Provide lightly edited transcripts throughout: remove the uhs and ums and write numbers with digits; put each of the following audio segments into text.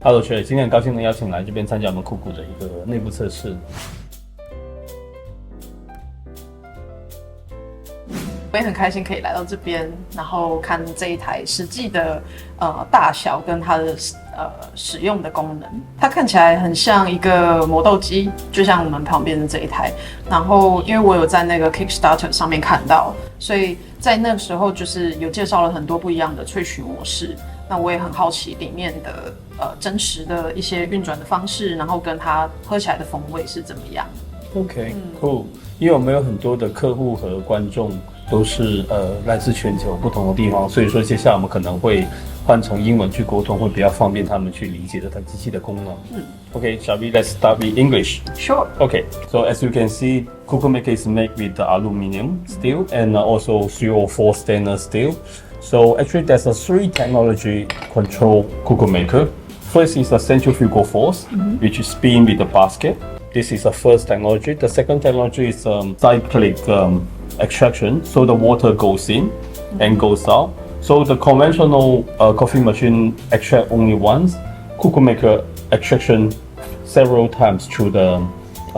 Hello， 学，今天很高兴能邀请来这边参加我们KUKU的一个内部测试。我也很开心可以来到这边，然后看这一台实际的大小跟它的使用的功能。它看起来很像一个磨豆机，就像我们旁边的这一台。然后因为我有在那个 Kickstarter 上面看到，所以在那个时候就是有介绍了很多不一样的萃取模式。那我也很好奇里面的真实的一些运转的方式，然后跟它喝起来的风味是怎么样。OK，cool。因为我们有很多的客户和观众都是来自全球不同的地方，所以说接下来我们可能会换成英文去沟通，会比较方便他们去理解这台机器的功能。Okay, shall we? Let's start with English. Sure. Okay, so as you can see, KUKU maker is made with the aluminum steel and also 304 stainless steel. So actually, there's a three technology control KUKU maker. First is the centrifugal force, which is spin with the basket. This is the first technology. The second technology is cyclic extraction. So the water goes in and goes out. So the conventional coffee machine extract only once. KUKU maker extraction several times through the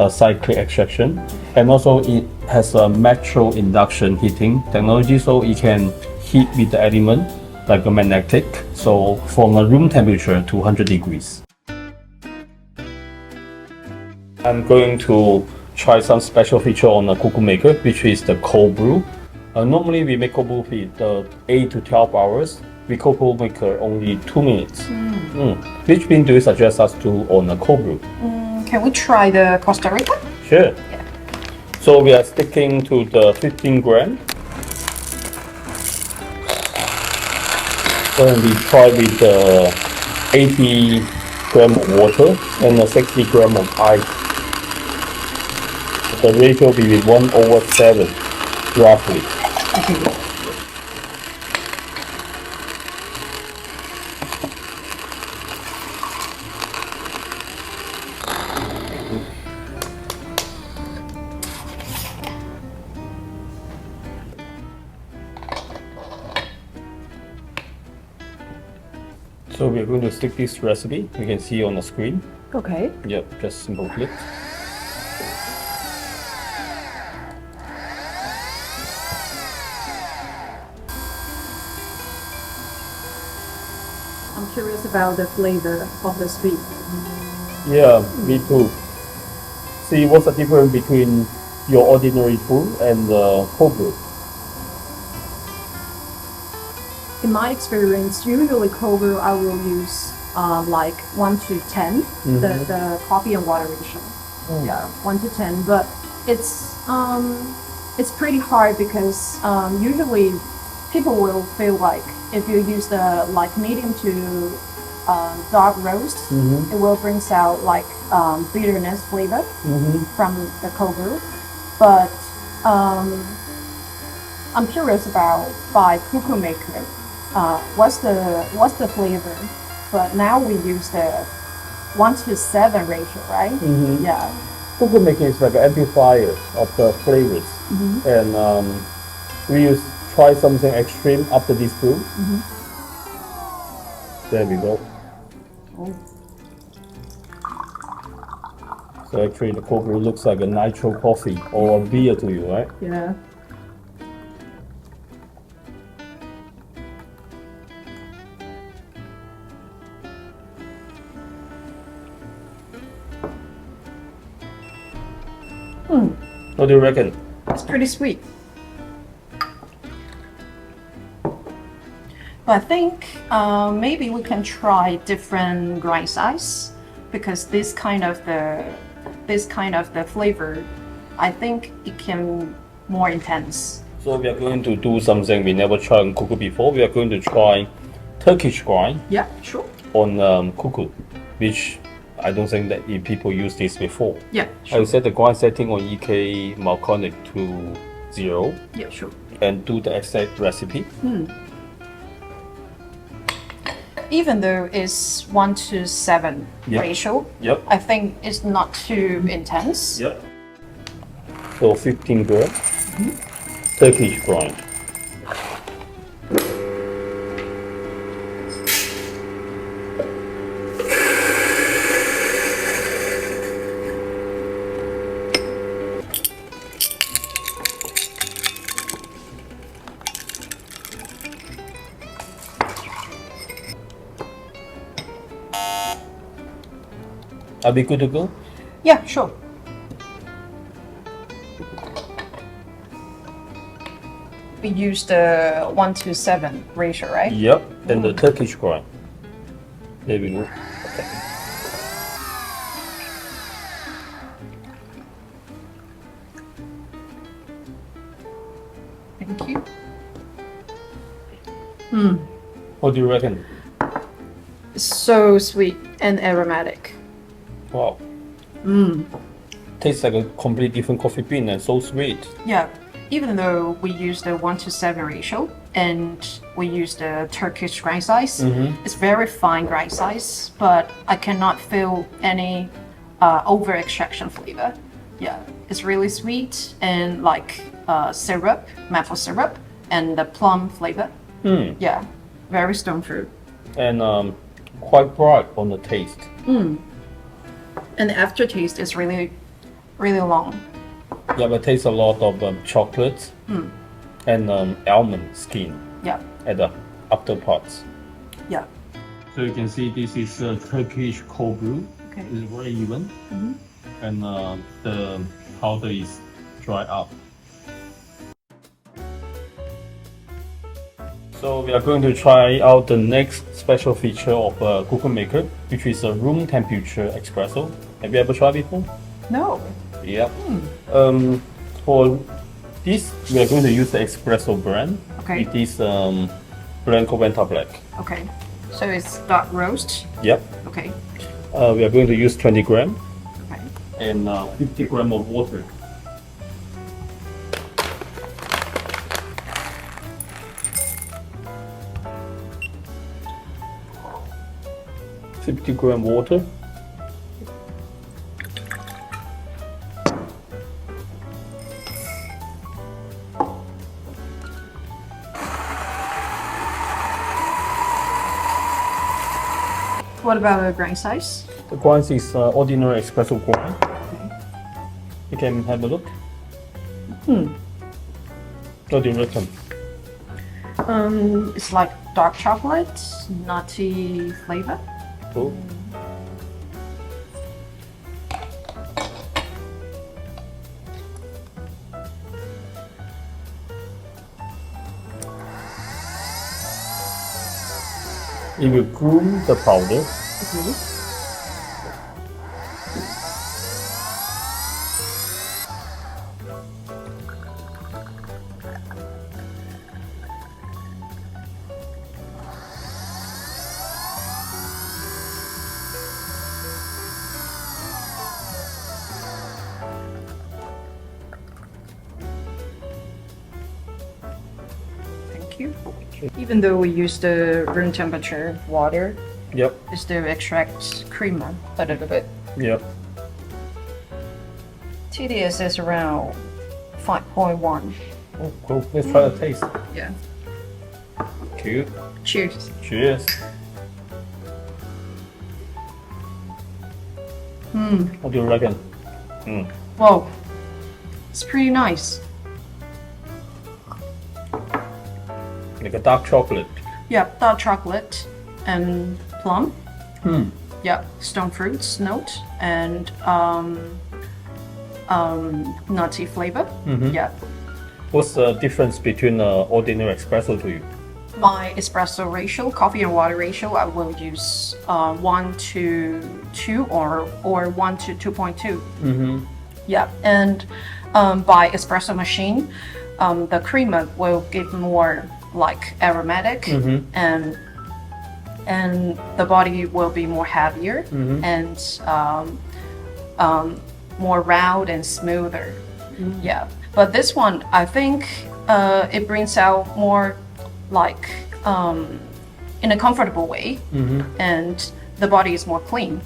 cyclic extraction. And also it has a metro induction heating technology, so it can heat with the element like a magnetic. So from a room temperature to 100 degrees. I'm going to try some special feature on the KUKU maker, which is the cold brew. Normally we make cold brew with 8 to 12 hours. With KUKU maker only 2 minutes. Which bean do you suggest us to on a cold brew? Can we try the Costa Rica? Sure. Yeah. So we are sticking to the 15 gram. Then we try with the 80 gram of water and the 60 gram of ice. The ratio will be 1/7, roughly. Okay. So we're going to stick this recipe. You can see on the screen. Okay. Yep, just simple click. I'm curious about the flavor of the sweet. Yeah, me too. See, what's the difference between your ordinary brew and the cold brew? In my experience, usually cold brew I will use like 1 to 10, the coffee and water ratio. Yeah, 1 to 10. But it's pretty hard because usually people will feel like if you use the like medium to dark roast, it will bring out like bitterness flavor from the cold brew. But I'm curious about by KUKU maker. What's the flavor? But now we use the 1 to 7 ratio, right? Yeah. KUKU maker is like an amplifier of the flavors, and we try something extreme after this brew. There we go. Oh. So actually, the cold brew looks like a nitro coffee or a beer to you, right? Yeah. What do you reckon? It's pretty sweet. But I think maybe we can try different grind size because this kind of the flavor, I think it can more intense. So we are going to do something we never tried on KUKU before. We are going to try Turkish grind Yeah, sure. on KUKU, which I don't think that people use this before. Yeah, I sure. set the grind setting on EK Malconic to 0 Yeah, sure. and do the exact recipe. Even though it's 1 to 7 Yep. ratio, Yep. I think it's not too intense. Yep. So 15 gram Turkish grind. Are we good to go? Yeah, sure. We use the 1:7 ratio, right? Yep. And the Turkish grind. There we go. Okay. Thank you. What do you reckon? So sweet and aromatic. Wow. Tastes like a completely different coffee bean and so sweet. Yeah, even though we use the 1:7 ratio and we use the Turkish grind size, it's very fine grind size, but I cannot feel any over extraction flavor. Yeah, it's really sweet and like syrup, maple syrup, and the plum flavor. Yeah, very stone fruit. And quite bright on the taste. And the aftertaste is really, really long. Yeah, but tastes a lot of chocolate and almond skin Yeah, at the after parts. yeah. So you can see this is Turkish cold brew. Okay. It's very even, and the powder is dried up. So we are going to try out the next special feature of KUKU maker, which is a room temperature espresso. Have you ever tried before? No. Yeah. For this, we are going to use the espresso brand. Okay. It is Blanco Venta Black. Okay. So it's dark roast. Yep. Okay. We are going to use 20 gram Okay. and 50 gram of water. Water. What about the grind size? The grind is ordinary espresso grind. You can have a look. What do you reckon? It's like dark chocolate, nutty flavor. Cool. It will cool the powder. Thank you. Even though we use the room temperature water, Yep. it still extracts creamer a little bit. Yep. TDS is around 5.1. Oh, cool. Let's try the taste. Yeah. Cute. Cheers. Cheers. What do you reckon? Wow. It's pretty nice. Like a dark chocolate. Yeah, dark chocolate and plum. Hmm. Yeah, stone fruits note and nutty flavor. Yeah. What's the difference between ordinary espresso to you? My espresso ratio, coffee and water ratio, I will use 1 to 2 or 1 to 2.2. Yeah, and by espresso machine, the creamer will give more like aromatic and the body will be more heavier and more round and smoother. Yeah, but this one I think it brings out more like in a comfortable way and the body is more clean.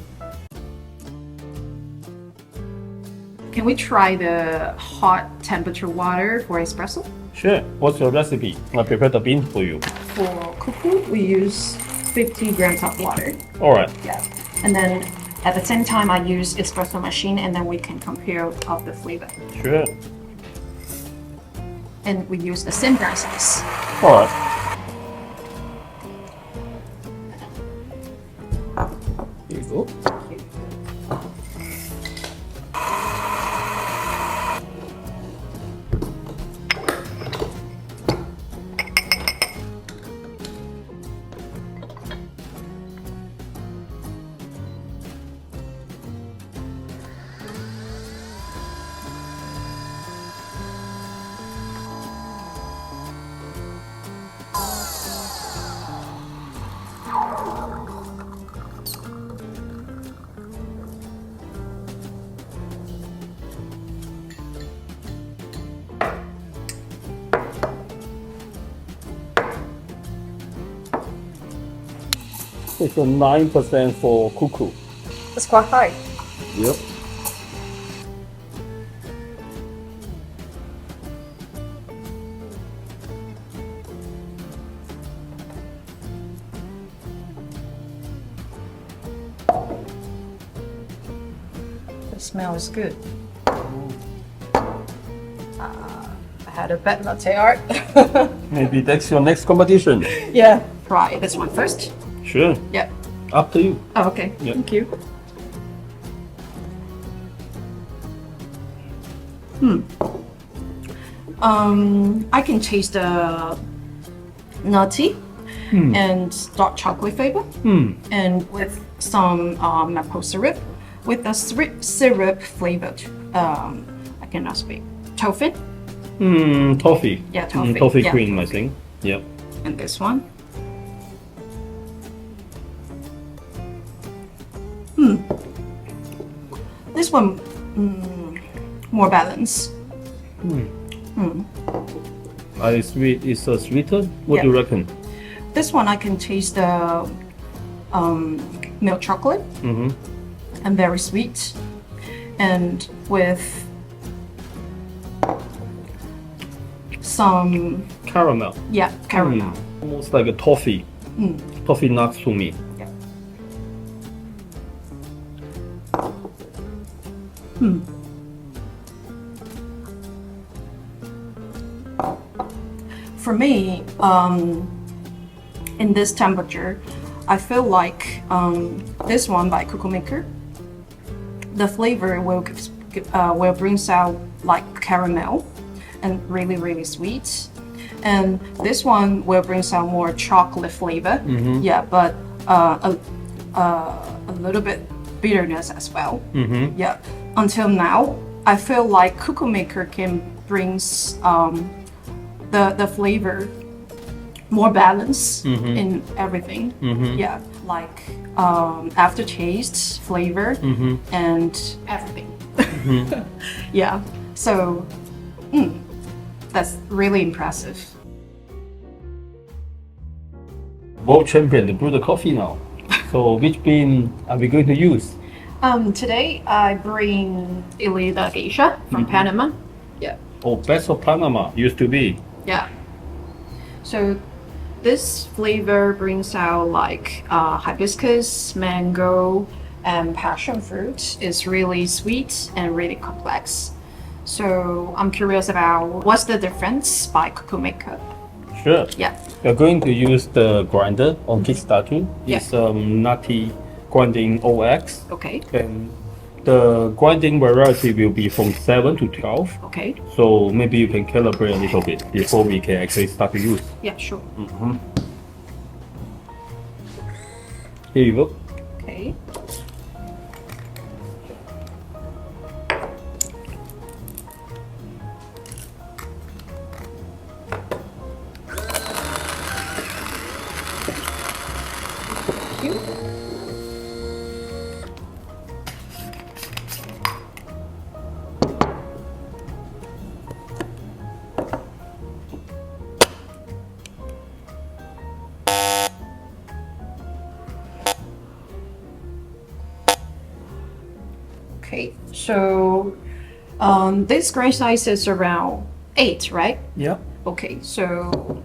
Can we try the hot temperature water for espresso? Sure. What's your recipe? I prepare the bean for you. For KUKU, we use 50 grams of water. All right. Yeah. And then at the same time, I use espresso machine and then we can compare of the flavor. Sure. And we use the same grind size. All right. Here you go. It's a 9% for KUKU. It's quite high. Yep. The smell is good. I had a bad latte art. Maybe that's your next competition. Yeah. Try this one first. Sure. Yeah. Up to you. Oh, okay. Yeah. Thank you. I can taste the nutty and dark chocolate flavor, and with some maple syrup, with a syrup flavored. I cannot speak. Toffee. Toffee. Yeah, toffee. Toffee Yeah. cream, I think. Yep. And this one. This one more balanced. It's sweeter? What do you reckon? This one I can taste the milk chocolate and very sweet, and with some Caramel. caramel. Almost like a toffee. Toffee nuts to me. Yeah. For me, in this temperature, I feel like this one by KUKU Maker, the flavor will bring out like caramel and really sweet, and this one will bring out more chocolate flavor. Yeah, but a little bit bitterness as well. Yeah. Until now, I feel like KUKU Maker can brings the flavor more balance in everything. Yeah, like aftertaste, flavor, and everything. Yeah, so that's really impressive. World champion to brew the coffee now. So which bean are we going to use? Today I bring Elida Geisha from Panama. Yeah. Oh, best of Panama used to be. Yeah. So this flavor brings out like hibiscus, mango, and passion fruit. It's really sweet and really complex. So I'm curious about what's the difference by KUKU Maker. Sure. Yeah. We're going to use the grinder on Kickstarter. Yeah. It's Nutty Grinding OX. Okay. And the grinding variety will be from 7 to 12. Okay. So maybe you can calibrate a little bit before we can actually start to use. Yeah, sure. Here you go. Okay. Thank you. Okay, so this grain size is around 8, right? Yeah. Okay, so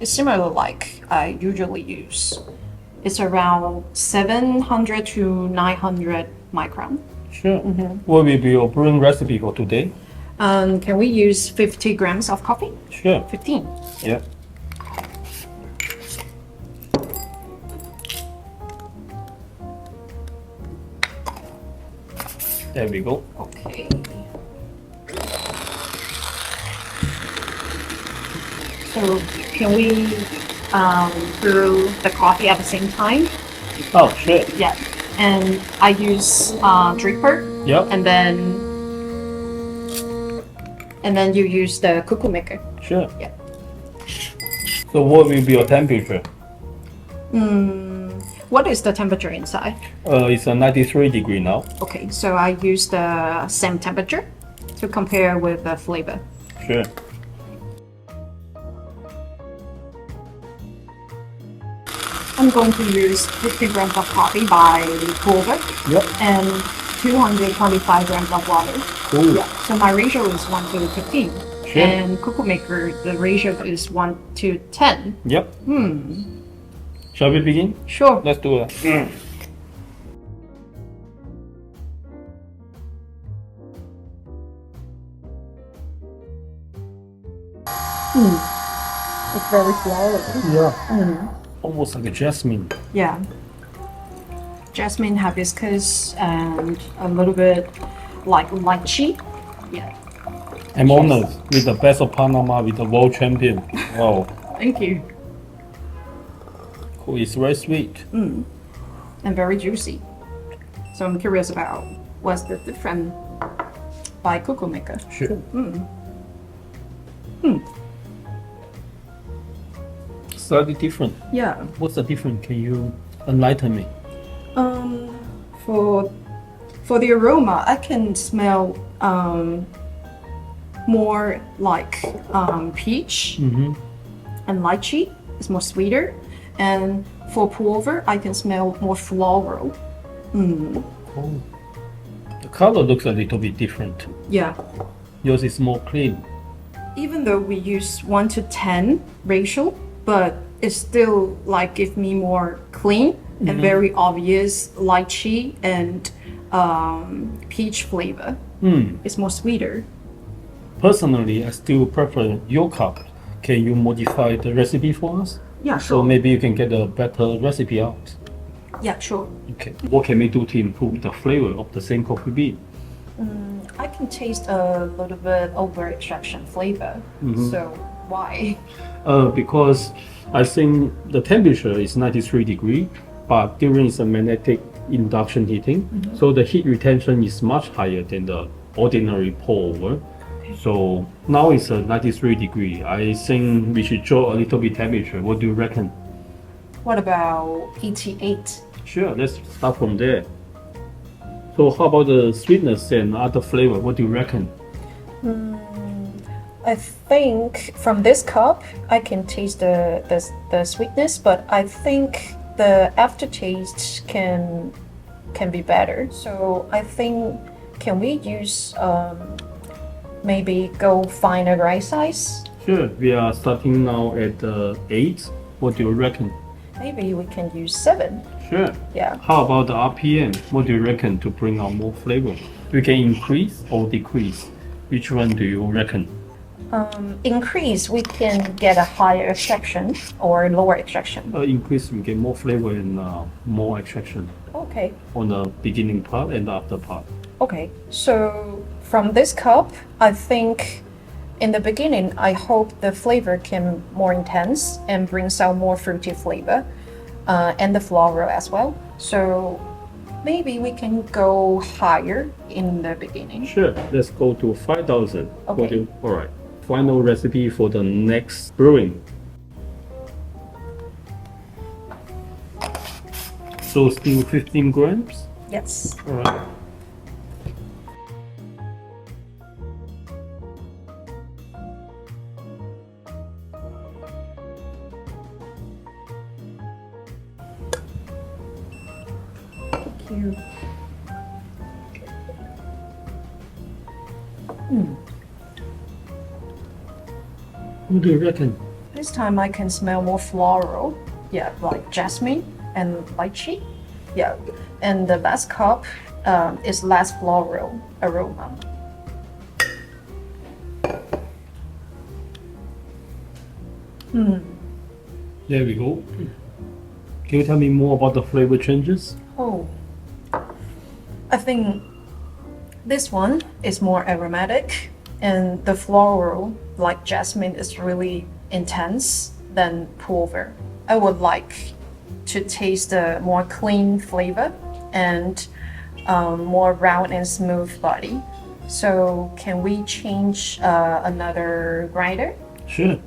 it's similar like I usually use. It's around 700 to 900 micron. Sure. What will be your brewing recipe for today? Can we use 50 grams of coffee? Sure. 15. Yeah. There we go. Okay. So can we brew the coffee at the same time? Oh, sure. Yeah. And I use dripper. Yep. And then you use the KUKU Maker. Sure. Yeah. So what will be your temperature? What is the temperature inside? It's a 93 degree now. Okay, so I use the same temperature to compare with the flavor. Sure. I'm going to use 50 grams of coffee by Clover Yep. and 225 grams of water. Cool. Yeah. So my ratio is 1 to 15. Sure. And KUKU maker, the ratio is 1 to 10. Yep. Shall we begin? Sure. Let's do it. It's very flowery. Yeah. Almost like a jasmine. Yeah. Jasmine, hibiscus, and a little bit like lychee. Yeah. I'm honored with the best of Panama with the world champion. Wow. Thank you. Cool. It's very sweet. And very juicy. So I'm curious about what's the difference by KUKU maker. Sure. Slightly different. Yeah. What's the difference? Can you enlighten me? For the aroma, I can smell more like peach and lychee. It's more sweeter. And for pour-over, I can smell more floral. Oh. The color looks a little bit different. Yeah. Yours is more clean. Even though we use 1 to 10 ratio, but it still like give me more clean and very obvious lychee and peach flavor. It's more sweeter. Personally, I still prefer your cup. Can you modify the recipe for us? Yeah, So maybe you can get a better recipe out. Yeah, sure. Okay. What can we do to improve the flavor of the same coffee bean? I can taste a little bit over extraction flavor. So why? Because I think the temperature is 93 degrees, but during the magnetic induction heating, so the heat retention is much higher than the ordinary pour over. So now it's 93 degrees. I think we should draw a little bit temperature. What do you reckon? What about 88? Sure, let's start from there. So how about the sweetness and other flavor? What do you reckon? I think from this cup, I can taste the sweetness, but I think the aftertaste can be better. So I think can we use maybe go find a right size? Sure, we are starting now at 8. What do you reckon? Maybe we can use 7. Sure. Yeah. How about the RPM? What do you reckon to bring out more flavor? We can increase or decrease. Which one do you reckon? Increase, we can get a higher extraction or lower extraction. Increase, we get more flavor and more extraction Okay. on the beginning part and the after part. Okay. So from this cup, I think in the beginning, I hope the flavor can more intense and brings out more fruity flavor, and the floral as well. So maybe we can go higher in the beginning. Sure, let's go to 5,000. Okay. All right. Final recipe for the next brewing. So still 15 grams. Yes. All right. Thank you. What do you reckon? This time I can smell more floral. Yeah, like jasmine and lychee. Yeah. And the last cup is less floral aroma. There we go. Can you tell me more about the flavor changes? Oh, I think this one is more aromatic, and the floral, like jasmine, is really intense than pulver. I would like to taste a more clean flavor and more round and smooth body. So can we change another grinder? Sure.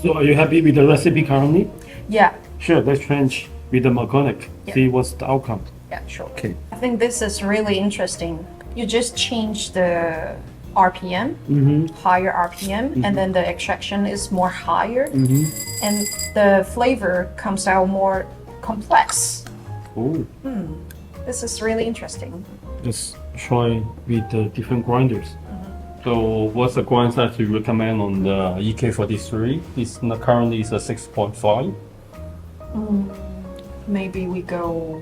So are you happy with the recipe currently? Yeah, Sure, let's change with the mechanic. Yeah. See what's the outcome. yeah, sure. Okay. I think this is really interesting. You just change the RPM, higher RPM, and then the extraction is more higher, and the flavor comes out more complex. Ooh. This is really interesting. Let's try with the different grinders. So what's the grind size you recommend on the EK43? It's currently is a 6.5. Maybe we go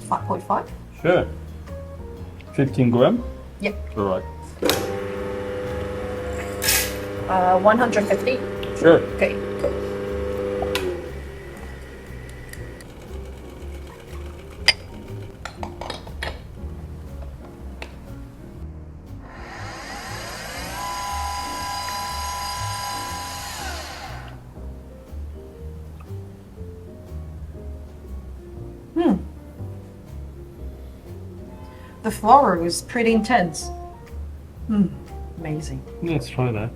5.5? Sure. 15 gram? Yep. All right. 150? Sure. Okay. The flower is pretty intense. Amazing. Let's try that.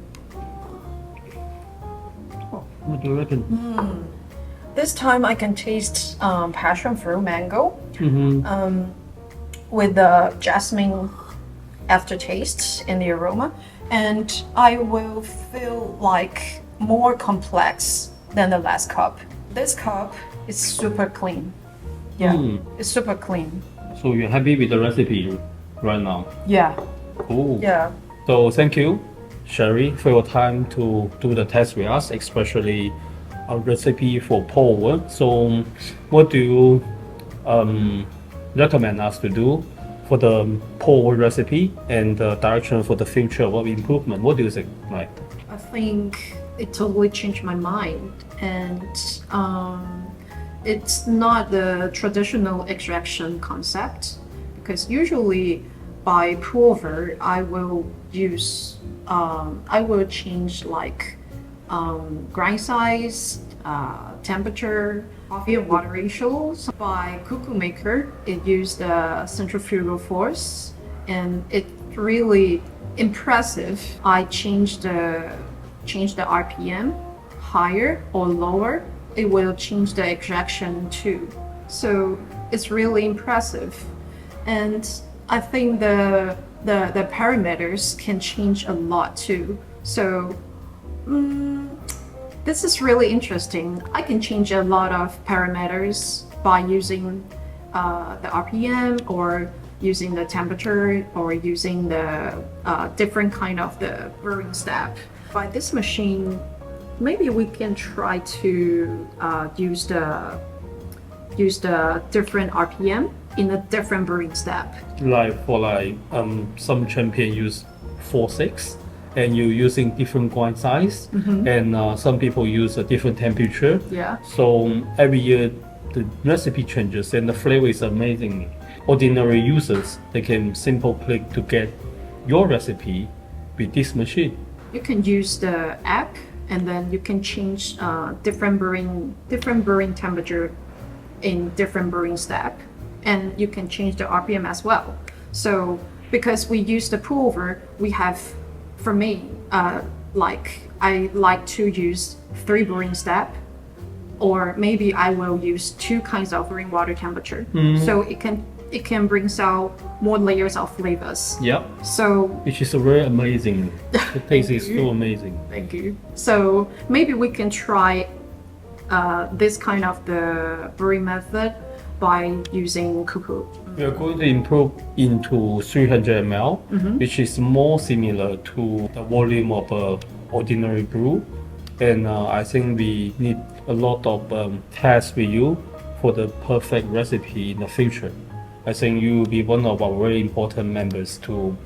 What do you reckon? This time I can taste passion fruit mango with the jasmine aftertaste in the aroma, and I will feel like more complex than the last cup. This cup is super clean. Yeah, it's super clean. So you're happy with the recipe right now? Yeah. Cool. Yeah. So thank you, Sherry, for your time to do the test with us, especially a recipe for pour over. So what do you recommend us to do for the pour over recipe and the direction for the future of improvement? What do you think, Mike? I think it totally changed my mind, and it's not the traditional extraction concept, because usually by pour over I will change like grind size, temperature, coffee and water ratios. By KUKU maker, it used the centrifugal force, and it's really impressive. I changed the RPM higher or lower. It will change the extraction too. So it's really impressive, and I think the parameters can change a lot too. So this is really interesting. I can change a lot of parameters by using the RPM, or using the temperature, or using the different kind of the brewing step. By this machine, maybe we can try to use the different RPM in a different brewing step. Some champion use 4-6, and you're using different grind size, and some people use a different temperature. Yeah. So every year the recipe changes, and the flavor is amazing. Ordinary users, they can simple click to get your recipe with this machine. You can use the app, and then you can change different brewing temperature in different brewing step, and you can change the RPM as well. So because we use the pour over, we have, for me, like I like to use 3 brewing step, or maybe I will use 2 kinds of brewing water temperature. So it can bring out more layers of flavors. Yeah. So which is very amazing. The taste is so amazing. Thank you. So maybe we can try this kind of the brewing method by using KUKU. We are going to improve into 300 ml, which is more similar to the volume of an ordinary brew. And I think we need a lot of tests with you for the perfect recipe in the future. I think you will be one of our very important members to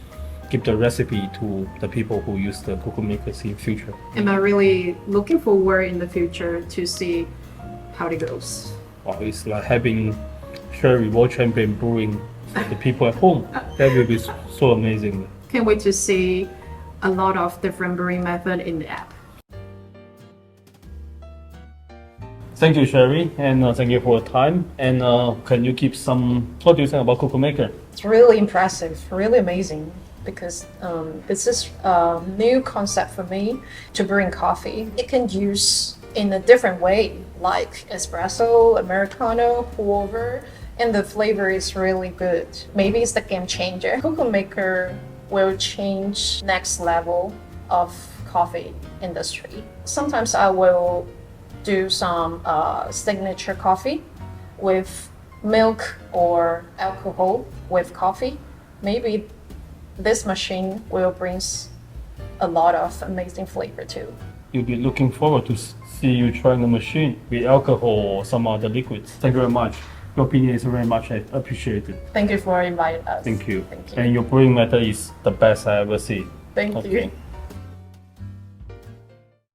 give the recipe to the people who use the KUKU makers in future. Am I really looking forward in the future to see how it goes? Wow, it's like having Sherry World Champion brewing for the people at home. That will be so amazing. Can't wait to see a lot of different brewing method in the app. Thank you, Sherry, and thank you for your time. And can you give some, what do you think about KUKU Maker? It's really impressive, really amazing, because this is a new concept for me to brewing coffee. It can use in a different way, like espresso, Americano, pour over, and the flavor is really good. Maybe it's the game changer. KUKU Maker will change next level of coffee industry. Sometimes I will do some signature coffee with milk or alcohol with coffee, maybe this machine will bring a lot of amazing flavor too. You'll be looking forward to see you trying the machine with alcohol or some other liquids. Thank you very much. Your opinion is very much appreciated. Thank you for inviting us. Thank you. Thank you. And your brewing method is the best I ever see. Thank you.